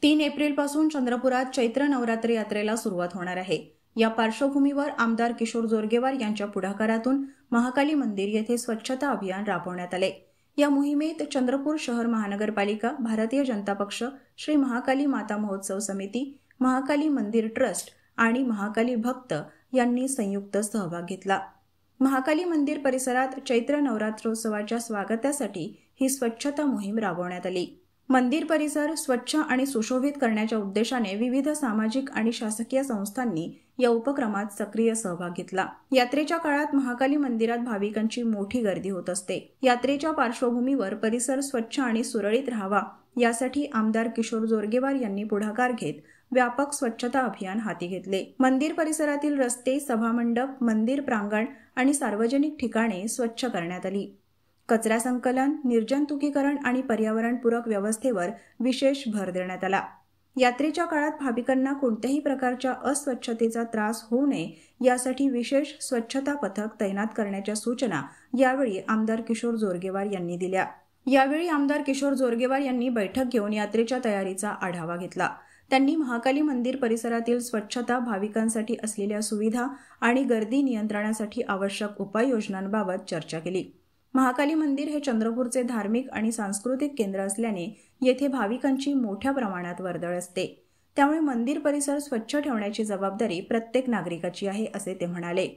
3 एप्रिलपासून चंद्रपुरात चैत्र नवरात्री यात्रेला सुरुवात होणार आहे। या पार्श्वभूमीवर आमदार किशोर जोरगेवार यांच्या पुढाकारातून महाकाली मंदिर येथे स्वच्छता अभियान राबवण्यात आले। या मोहिमेत चंद्रपूर शहर महानगरपालिका, भारतीय जनता पक्ष, श्री महाकाली माता महोत्सव समिती, महाकाली मंदिर ट्रस्ट आणि महाकाली भक्त यांनी संयुक्त सहभाग घेतला। महाकाली मंदिर परिसरात चैत्र नवरात्रोत्सवाच्या स्वागतासाठी ही स्वच्छता मोहीम राबवण्यात आली। मंदिर परिसर स्वच्छ आणि सुशोभित करण्याच्या उद्देशाने विविध सामाजिक आणि शासकीय संस्थांनी या उपक्रमात सक्रिय सहभाग घेतला। यात्रेच्या काळात महाकाली मंदिरात भाविकांची मोठी गर्दी होत असते। यात्रेच्या पार्श्वभूमीवर परिसर स्वच्छ आणि सुरळीत राहावा यासाठी आमदार किशोर जोरगेवार यांनी पुढाकार घेत व्यापक स्वच्छता अभियान हाती घेतले। मंदिर परिसरातील रस्ते, सभामंडप, मंदिर प्रांगण आणि सार्वजनिक ठिकाणे स्वच्छ करण्यात आली। कचरा संकलन, निर्जंतुकीकरण आणि पर्यावरणपूरक व्यवस्थेवर विशेष भर देण्यात आला। यात्रेच्या काळात भाविकांना कोणत्याही प्रकारच्या अस्वच्छतेचा त्रास होऊ नये यासाठी विशेष स्वच्छता पथक तैनात करण्याच्या सूचना यावेळी आमदार किशोर जोरगेवार यांनी दिल्या। यावेळी आमदार किशोर जोरगेवार यांनी बैठक घेऊन यात्रेच्या तयारीचा आढावा घेतला। त्यांनी महाकाली मंदिर परिसरातील स्वच्छता, भाविकांसाठी असलेल्या सुविधा आणि गर्दी नियंत्रणासाठी आवश्यक उपाययोजनांबाबत चर्चा केली। महाकाली मंदिर हे चंद्रपूरचे धार्मिक आणि सांस्कृतिक केंद्र असल्याने येथे भाविकांची मोठ्या प्रमाणात वर्दळ असते। त्यामुळे मंदिर परिसर स्वच्छ ठेवण्याची जबाबदारी प्रत्येक नागरिकाची आहे, असे ते म्हणाले।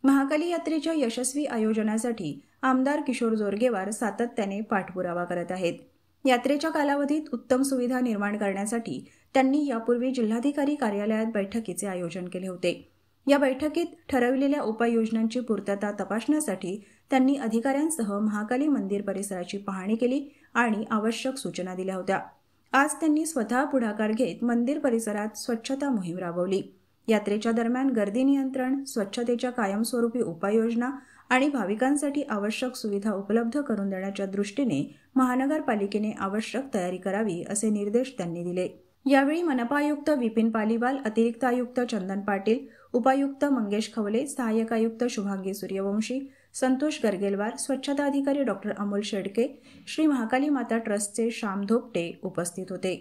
महाकाली यात्रेच्या यशस्वी आयोजनासाठी आमदार किशोर जोरगेवार सातत्याने पाठपुरावा करत आहेत। यात्रेच्या कालावधीत उत्तम सुविधा निर्माण करण्यासाठी त्यांनी यापूर्वी जिल्हाधिकारी कार्यालयात बैठकीचे आयोजन केले होते। या बैठकीत ठरविलेल्या उपाययोजनांची पूर्तता तपासण्यासाठी त्यांनी अधिकाऱ्यांसह महाकाली मंदिर परिसराची पाहणी केली आणि आवश्यक सूचना दिल्या होत्या। आज त्यांनी स्वतः पुढाकार घेत मंदिर परिसरात स्वच्छता मोहीम राबवली। यात्रेच्या दरम्यान गर्दी नियंत्रण, स्वच्छतेच्या कायमस्वरूपी उपाययोजना आणि भाविकांसाठी आवश्यक सुविधा उपलब्ध करून देण्याच्या दृष्टीने महानगरपालिकेने आवश्यक तयारी करावी, असे निर्देश त्यांनी दिले। यावेळी मनपा आयुक्त विपिन पालीवाल, अतिरिक्त आयुक्त चंदन पाटील, उपायुक्त मंगेश खवले, सहाय्यक आयुक्त शुभांगी सूर्यवंशी, संतोष गर्गेलवार, स्वच्छता अधिकारी डॉ. अमोल शेडके, श्री महाकाली माता ट्रस्टचे श्याम धोपटे उपस्थित होते।